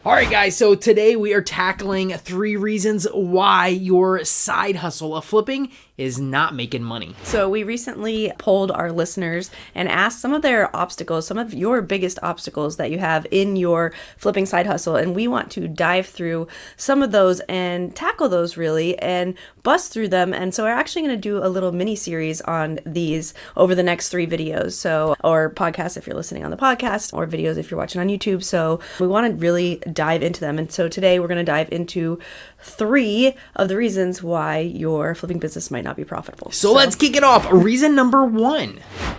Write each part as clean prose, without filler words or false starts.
All right, guys, so today we are tackling 3 reasons why your side hustle of flipping is not making money. So we recently polled our listeners and asked some of their obstacles, some of your biggest obstacles that you have in your flipping side hustle. And we want to dive through some of those and tackle those really and bust through them. And so we're actually going to do a little mini series on these over the next 3 videos. So, or podcasts if you're listening on the podcast, or videos if you're watching on YouTube. So we want to really dive into them. And so today we're going to dive into 3 of the reasons why your flipping business might not be profitable. So let's kick it off. Reason number 1.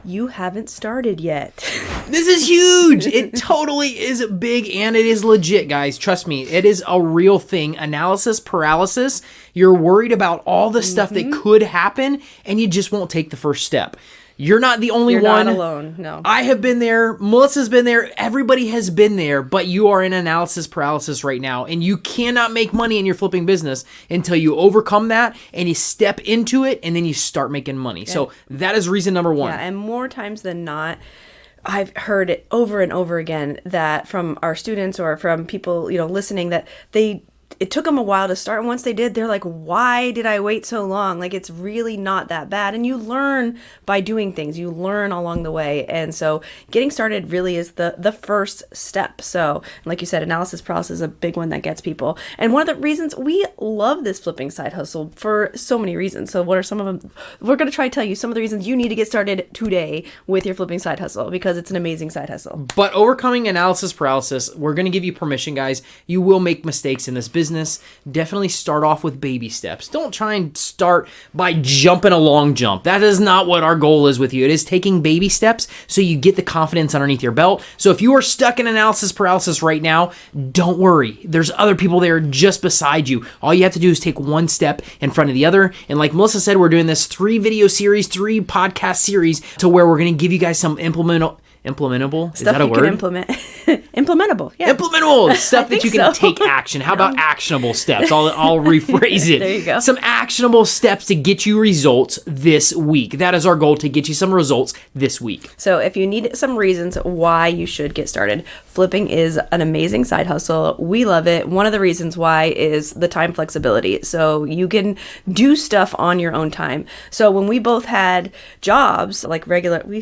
You haven't started yet. This is huge. It totally is big and it is legit, guys. Trust me, it is a real thing. Analysis paralysis. You're worried about all the stuff that could happen and you just won't take the first step. You're not the only one. You're not alone, no. I have been there. Melissa's been there. Everybody has been there, but you are in analysis paralysis right now, and you cannot make money in your flipping business until you overcome that and you step into it, and then you start making money. Yeah. So that is reason number 1. Yeah, and more times than not, I've heard it over and over again that from our students or from people, listening, that it took them a while to start. And once they did, they're like, why did I wait so long? Like, it's really not that bad. And you learn by doing things. You learn along the way. And so getting started really is the first step. So like you said, analysis paralysis is a big one that gets people. And one of the reasons we love this flipping side hustle for so many reasons. So what are some of them? We're going to try to tell you some of the reasons you need to get started today with your flipping side hustle, because it's an amazing side hustle. But overcoming analysis paralysis, we're going to give you permission, guys. You will make mistakes in this business. Definitely start off with baby steps. Don't try and start by jumping a long jump. That is not what our goal is with you. It is taking baby steps so you get the confidence underneath your belt. So if you are stuck in analysis paralysis right now, don't worry. There's other people there just beside you. All you have to do is take one step in front of the other. And like Melissa said, we're doing this 3 video series, 3 podcast series to where we're going to give you guys some implementable. Is stuff that a you word? Can implement. Implementable. Yeah. Implementable. Stuff that you can take action. How about actionable steps? I'll rephrase it. There you go. Some actionable steps to get you results this week. That is our goal, to get you some results this week. So if you need some reasons why you should get started, flipping is an amazing side hustle. We love it. One of the reasons why is the time flexibility. So you can do stuff on your own time. So when we both had jobs, like regular, we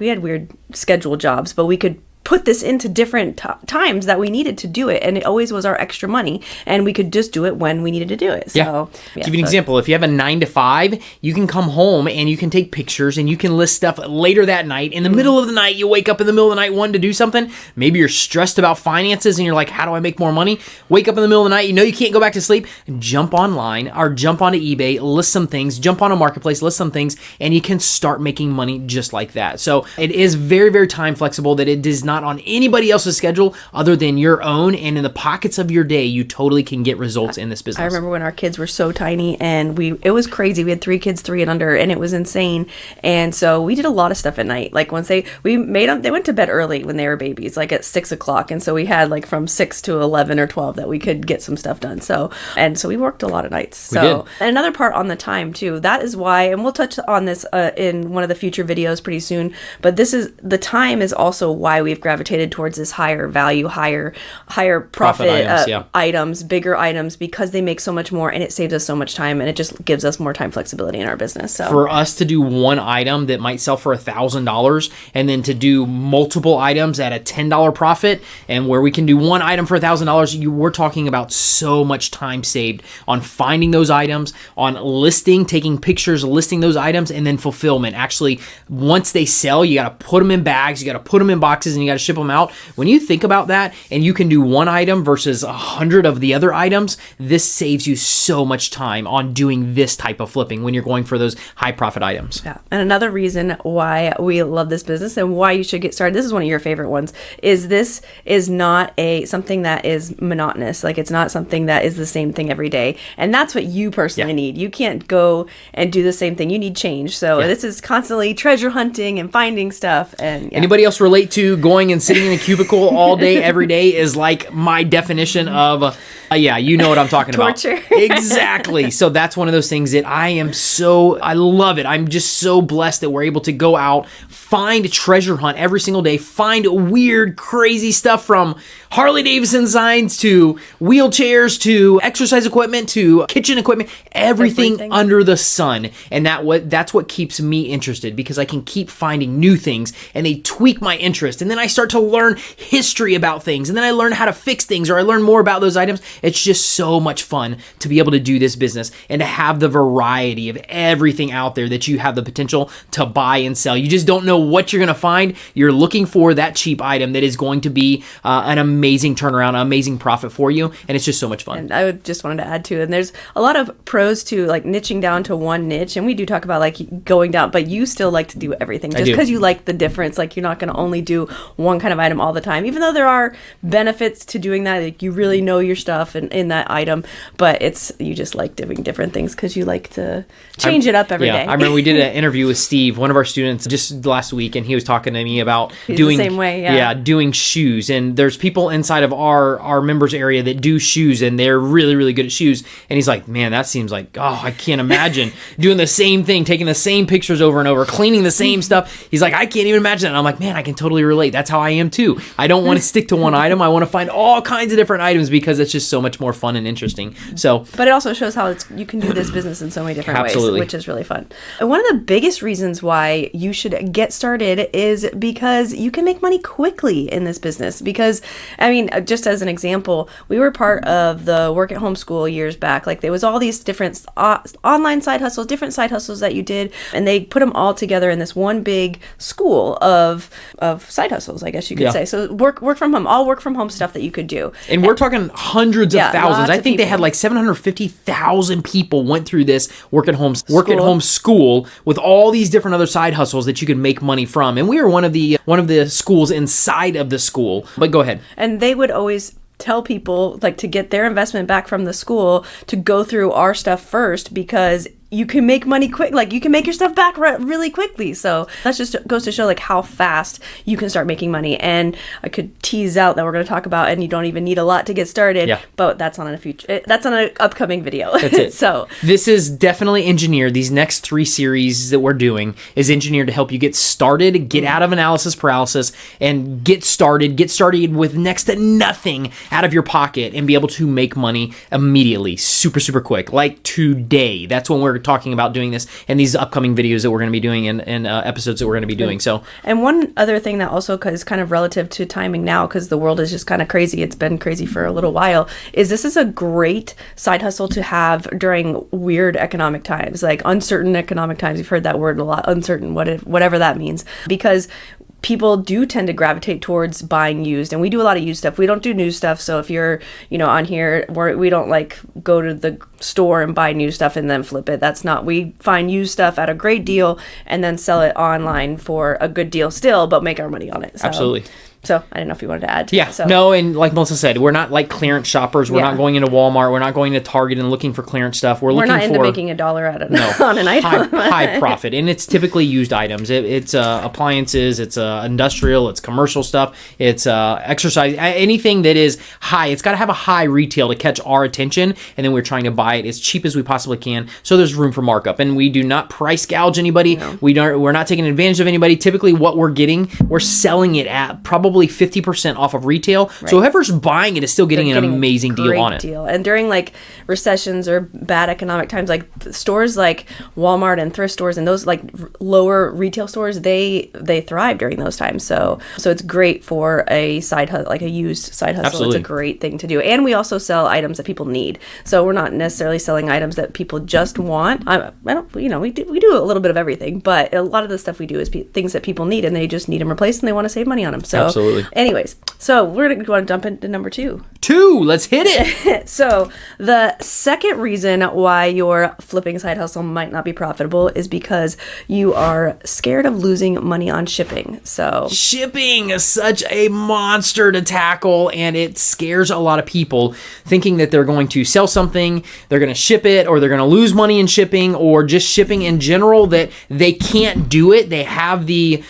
had weird scheduled jobs, but we could put this into different times that we needed to do it, and it always was our extra money, and we could just do it when we needed to do it. So, give you an example. If you have a 9 to 5, you can come home and you can take pictures and you can list stuff later that night. In the middle of the night, you wake up in the middle of the night wanting to do something. Maybe you're stressed about finances and you're like, how do I make more money? Wake up in the middle of the night, you know you can't go back to sleep. Jump online or jump onto eBay, list some things, jump on a marketplace, list some things, and you can start making money just like that. So it is very, very time flexible, that it does not on anybody else's schedule other than your own, and in the pockets of your day, you totally can get results in this business. I remember when our kids were so tiny, and it was crazy. We had 3 kids, 3 and under, and it was insane. And so we did a lot of stuff at night. Like once they went to bed early when they were babies, like at 6 o'clock. And so we had like from 6 to 11 or 12 that we could get some stuff done. So we worked a lot of nights. So and another part on the time too, that is why, and we'll touch on this in one of the future videos pretty soon, but the time is also why we've gravitated towards this higher value, higher profit items, bigger items, because they make so much more and it saves us so much time, and it just gives us more time flexibility in our business. So for us to do one item that might sell for $1,000 and then to do multiple items at a $10 profit, and where we can do one item for $1,000, we're talking about so much time saved on finding those items, on taking pictures, listing those items, and then fulfillment. Actually, once they sell, you got to put them in bags, you got to put them in boxes, and you got to ship them out. When you think about that, and you can do one item versus 100 of the other items, this saves you so much time on doing this type of flipping when you're going for those high profit items. Yeah. And another reason why we love this business and why you should get started, this is one of your favorite ones, is this is not something that is monotonous. Like, it's not something that is the same thing every day. And that's what you personally need. You can't go and do the same thing. You need change. So this is constantly treasure hunting and finding stuff. And anybody else relate to going and sitting in a cubicle all day, every day is like my definition of, you know what I'm talking about. Torture. Exactly. So that's one of those things that I love it. I'm just so blessed that we're able to go out, find treasure hunt every single day, find weird, crazy stuff from Harley Davidson signs to wheelchairs to exercise equipment to kitchen equipment, everything under the sun. And that's what keeps me interested, because I can keep finding new things and they tweak my interest. And then I start to learn history about things, and then I learn how to fix things, or I learn more about those items. It's just so much fun to be able to do this business and to have the variety of everything out there that you have the potential to buy and sell. You just don't know what you're going to find. You're looking for that cheap item that is going to be an amazing turnaround, an amazing profit for you, and it's just so much fun. And I would just wanted to add to, and there's a lot of pros to like niching down to one niche, and we do talk about like going down, but you still like to do everything just because you like the difference. Like you're not going to only do one kind of item all the time, even though there are benefits to doing that. Like you really know your stuff in that item, but you just like doing different things because you like to change it up every day. I remember we did an interview with Steve, one of our students, just last week, and he was talking to me about doing the same way, doing shoes. And there's people inside of our members area that do shoes, and they're really, really good at shoes. And he's like, man, that seems like, I can't imagine doing the same thing, taking the same pictures over and over, cleaning the same stuff. He's like, I can't even imagine it. And I'm like, man, I can totally relate. That's how I am too. I don't want to stick to one item. I want to find all kinds of different items because it's just so much more fun and interesting. So, but it also shows how you can do this business in so many different ways, which is really fun. And one of the biggest reasons why you should get started is because you can make money quickly in this business. Because, I mean, just as an example, we were part of the work at home school years back. Like there was all these different online side hustles, different side hustles that you did, and they put them all together in this one big school of side hustles, I guess you could say. So work from home, all work from home stuff that you could do. And we're talking hundreds of thousands. I think they had like 750,000 people went through this work at home school with all these different other side hustles that you could make money from. And we were one of the schools inside of the school. But go ahead. And they would always tell people like to get their investment back from the school to go through our stuff first, because you can make money quick. Like you can make your stuff back really quickly. So that just goes to show like how fast you can start making money. And I could tease out that we're going to talk about, and you don't even need a lot to get started, but that's on an upcoming video. That's it. So this is definitely engineered. These next 3 series that we're doing is engineered to help you get started, get out of analysis paralysis, and get started with next to nothing out of your pocket and be able to make money immediately, super, super quick, like today. That's when we're talking about doing this, and these upcoming videos that we're going to be doing and episodes that we're going to be doing. So, and one other thing that also is kind of relative to timing now, because the world is just kind of crazy. It's been crazy for a little while. This is a great side hustle to have during weird economic times, like uncertain economic times. You've heard that word a lot, uncertain, whatever that means, because people do tend to gravitate towards buying used, and we do a lot of used stuff. We don't do new stuff. So if you're, on here, we don't like go to the store and buy new stuff and then flip it. That's not, we find used stuff at a great deal and then sell it online for a good deal still, but make our money on it. So. Absolutely. So I didn't know if you wanted to add to that. So. No, and like Melissa said, we're not like clearance shoppers. We're not going into Walmart. We're not going to Target and looking for clearance stuff. We're looking not into for making $1 on an item. high profit, and it's typically used items. It's appliances, it's industrial, it's commercial stuff, it's exercise, anything that is high. It's got to have a high retail to catch our attention, and then we're trying to buy it as cheap as we possibly can. So there's room for markup, and we do not price gouge anybody. No. We're not taking advantage of anybody. Typically, what we're getting, we're selling it at probably 50% off of retail. Right. So whoever's buying it is still getting an amazing deal on it. And during like recessions or bad economic times, like stores like Walmart and thrift stores and those like lower retail stores, they thrive during those times. So it's great for a side hustle, like a used side hustle. Absolutely. It's a great thing to do. And we also sell items that people need. So we're not necessarily selling items that people just want. We do a little bit of everything, but a lot of the stuff we do is things that people need, and they just need them replaced and they want to save money on them. So absolutely. Anyways, so we're going to jump into number 2. Let's hit it. So the second reason why your flipping side hustle might not be profitable is because you are scared of losing money on shipping. So shipping is such a monster to tackle, and it scares a lot of people thinking that they're going to sell something, they're going to ship it, or they're going to lose money in shipping, or just shipping in general, that they can't do it. They have the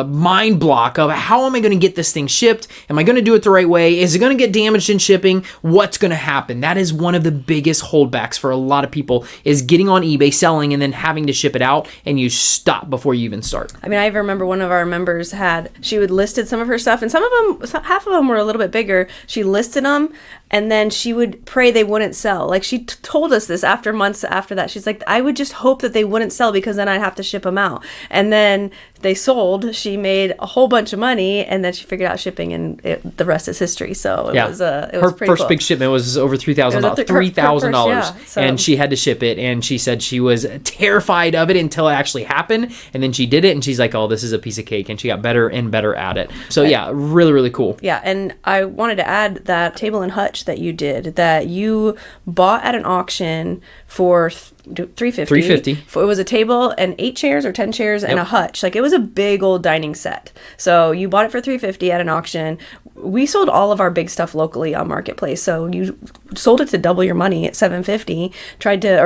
mind block of how how am I going to get this thing shipped? Am I going to do it the right way? Is it going to get damaged in shipping? What's going to happen? That is one of the biggest holdbacks for a lot of people, is getting on eBay, selling, and then having to ship it out, and you stop before you even start. I mean, I remember one of our members she would listed some of her stuff, and half of them were a little bit bigger. She listed them, and then she would pray they wouldn't sell. Like, she told us this after months after that. She's like, I would just hope that they wouldn't sell, because then I'd have to ship them out. And then they sold. She made a whole bunch of money, and then she figured out shipping, and the rest is history. So it was her pretty first cool. big shipment was over $3,000. $3,000, and she had to ship it. And she said she was terrified of it until it actually happened, and then she did it, and she's like, "Oh, this is a piece of cake," and she got better and better at it. So yeah, really, really cool. Yeah, and I wanted to add that table and hutch that you did, that you bought at an auction for $350. It was a table and 8 chairs or 10 chairs and a hutch. Like, it was a big old dining set. So you bought it for $350 at an auction. We sold all of our big stuff locally on Marketplace. So you sold it to double your money at $750,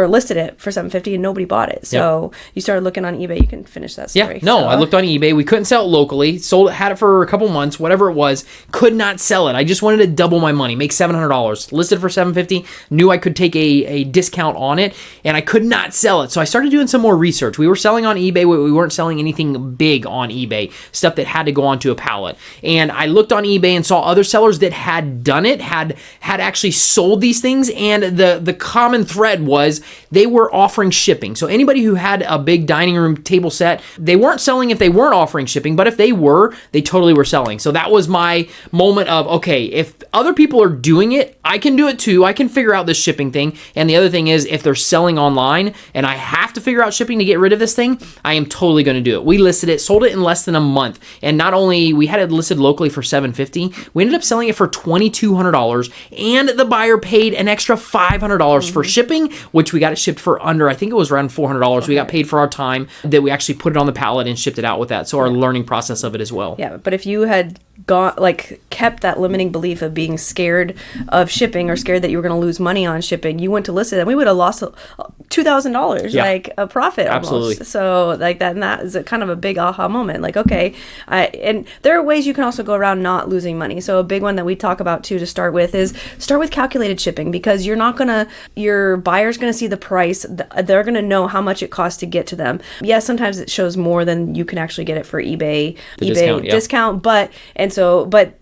listed it for $750, and nobody bought it. So you started looking on eBay. You can finish that story. I looked on eBay. We couldn't sell it locally. Had it for a couple months, whatever it was. Could not sell it. I just wanted to double my money, make $700. Listed for $750. Knew I could take a discount on it, and I could not sell it. So I started doing some more research. We were selling on eBay. We weren't selling anything big on eBay, stuff that had to go onto a pallet. And I looked on eBay and saw other sellers that had done it, had actually sold these things, and the common thread was they were offering shipping. So anybody who had a big dining room table set, they weren't selling if they weren't offering shipping, but if they were, they totally were selling. So that was my moment of, okay, if other people are doing it, I can do it too. I can figure out this shipping thing. And the other thing is, if they're selling online and I have to figure out shipping to get rid of this thing, I am totally going to do it. We listed it, sold it in less than a month. And not only we had it listed locally for $750, we ended up selling it for $2,200, and the buyer paid an extra $500 for shipping, which we got it shipped for under, I think it was around $400. Okay. We got paid for our time that we actually put it on the pallet and shipped it out with that. So our learning process of it as well. Yeah, but if you had kept that limiting belief of being scared of shipping, or scared that you were going to lose money on shipping, you went to list it, and we would have lost $2,000, like a profit almost. Absolutely. So like that, and that is a kind of a big aha moment. Like, okay, and there are ways you can also go around not losing money. So a big one that we talk about too to start with is start with calculated shipping, because your buyer's going to see the price. They're going to know how much it costs to get to them. Yes, sometimes it shows more than you can actually get it for eBay discount, but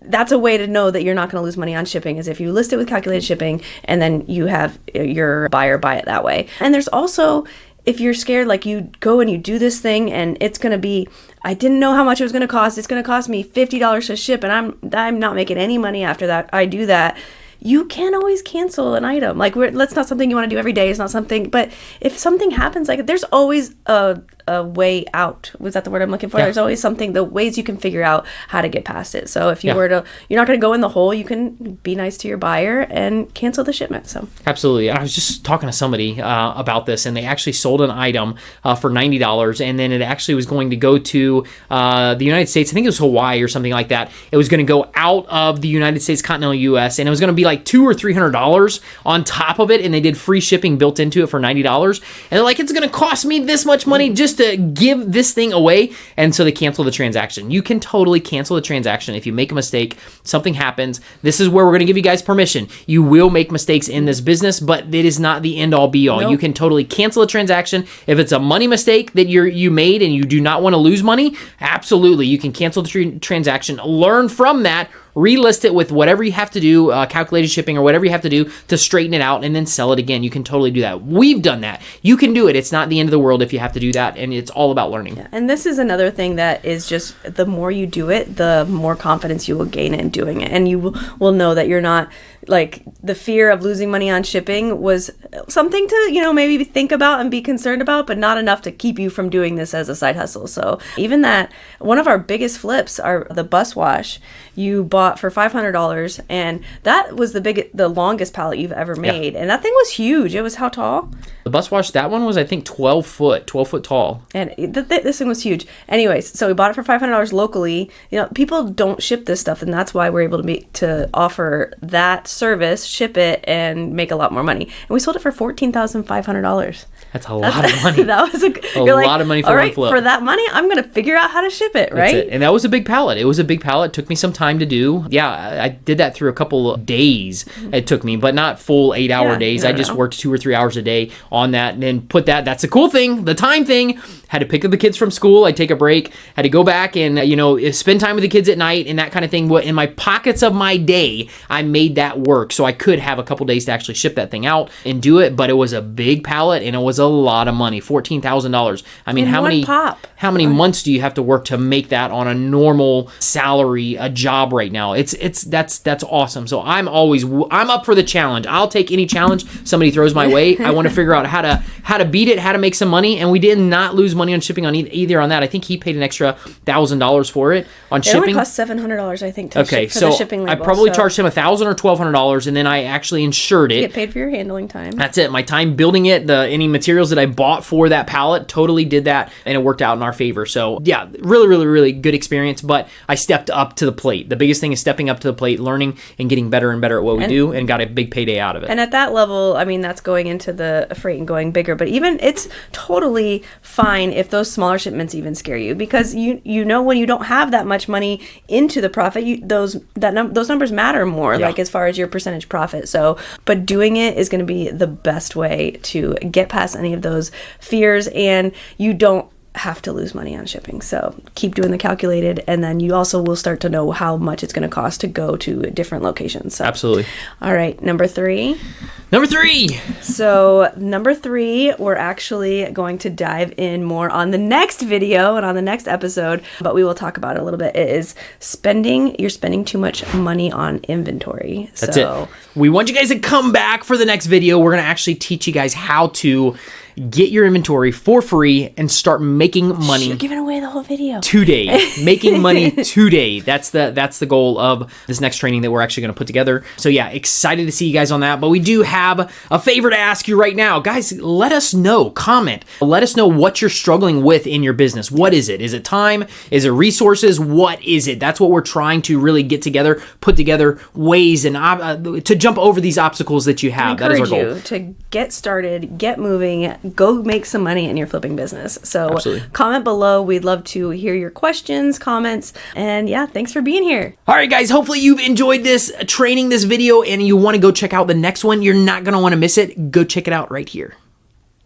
that's a way to know that you're not going to lose money on shipping, is if you list it with calculated shipping and then you have your buyer buy it that way. And there's also, if you're scared, like, you go and you do this thing and it's going to be, I didn't know how much it was going to cost. It's going to cost me $50 to ship, and I'm not making any money after that. I do that. You can always cancel an item. Like, that's not something you want to do every day. It's not something, but if something happens, like, there's always a way out. Was that the word I'm looking for? Yeah. There's always the ways you can figure out how to get past it. So if you're not going to go in the hole, you can be nice to your buyer and cancel the shipment. So absolutely. I was just talking to somebody about this, and they actually sold an item for $90, and then it actually was going to go to the United States. I think it was Hawaii or something like that. It was going to go out of the United States, continental U.S., and it was going to be like $200 or $300 on top of it, and they did free shipping built into it for $90. And they're like, it's going to cost me this much money just to give this thing away. And so they cancel the transaction. You can totally cancel the transaction if you make a mistake, something happens. This is where we're going to give you guys permission. You will make mistakes in this business, but it is not the end all be all. Nope. You can totally cancel a transaction. If it's a money mistake that you made and you do not want to lose money, absolutely, you can cancel the transaction, learn from that, relist it with whatever you have to do, calculated shipping or whatever you have to do to straighten it out, and then sell it again. You can totally do that. We've done that. You can do it. It's not the end of the world if you have to do that, and it's all about learning. Yeah. And this is another thing that is just, the more you do it, the more confidence you will gain in doing it. And you will know that you're not, like, the fear of losing money on shipping was something to, maybe think about and be concerned about, but not enough to keep you from doing this as a side hustle. So even that, one of our biggest flips are the bus wash you bought for $500, and that was the longest pallet you've ever made. Yeah. And that thing was huge. It was how tall? The bus wash, that one was, I think, 12 foot tall. And this thing was huge. Anyways, so we bought it for $500 locally. People don't ship this stuff, and that's why we're able to offer that service, ship it, and make a lot more money. And we sold it for $14,500. That's a lot of money. That was a lot of money for all one right, flip. for that money, I'm going to figure out how to ship it, right? That's it. And that was a big pallet. It was a big pallet. It took me some time to do. Yeah, I did that through a couple of days. It took me, but not full 8-hour days. I just worked 2 or 3 hours a day on that and then put that. That's the cool thing, the time thing. Had to pick up the kids from school. I'd take a break. Had to go back and, spend time with the kids at night and that kind of thing. In my pockets of my day, I made that work. So I could have a couple days to actually ship that thing out and do it. But it was a big pallet and it was a lot of money, $14,000. I mean, how many months do you have to work to make that on a normal salary, a job right now? That's awesome. So I'm up for the challenge. I'll take any challenge somebody throws my way. I want to figure out how to beat it, how to make some money. And we did not lose money on shipping on either on that. I think he paid an extra $1,000 for it on shipping. It only cost $700, I think, for the shipping label. I probably charged him $1,000 or $1,200, and then I actually insured it. You get paid for your handling time. That's it. My time building it, any materials that I bought for that pallet, totally did that, and it worked out in our favor. So yeah, really, really, really good experience. But I stepped up to the plate. The biggest thing is stepping up to the plate, learning and getting better and better at what we do, and got a big payday out of it. And at that level, I mean, that's going into the freight and going bigger. But even it's totally fine if those smaller shipments even scare you, because you know when you don't have that much money into the profit, those numbers matter more, like as far as your percentage profit. So, but doing it is going to be the best way to get past any of those fears, and you don't have to lose money on shipping. So keep doing the calculated, and then you also will start to know how much it's going to cost to go to different locations. So, absolutely. All right, number three. So number 3, we're actually going to dive in more on the next video and on the next episode, but we will talk about it a little bit. It is you're spending too much money on inventory. That's it. We want you guys to come back for the next video. We're going to actually teach you guys how to get your inventory for free and start making money. You're giving away the whole video today. Making money today. That's the goal of this next training that we're actually going to put together. So yeah, excited to see you guys on that. But we do have a favor to ask you right now. Guys, let us know. Comment. Let us know what you're struggling with in your business. What is it? Is it time? Is it resources? What is it? That's what we're trying to really get together, put together ways and to jump over these obstacles that you have. That is our goal. You to get started, get moving, go make some money in your flipping business. So comment below. We'd love to hear your questions, comments, and yeah, thanks for being here. All right, guys, hopefully you've enjoyed this training, this video, and you want to go check out the next one. You're not going to want to miss it. Go check it out right here.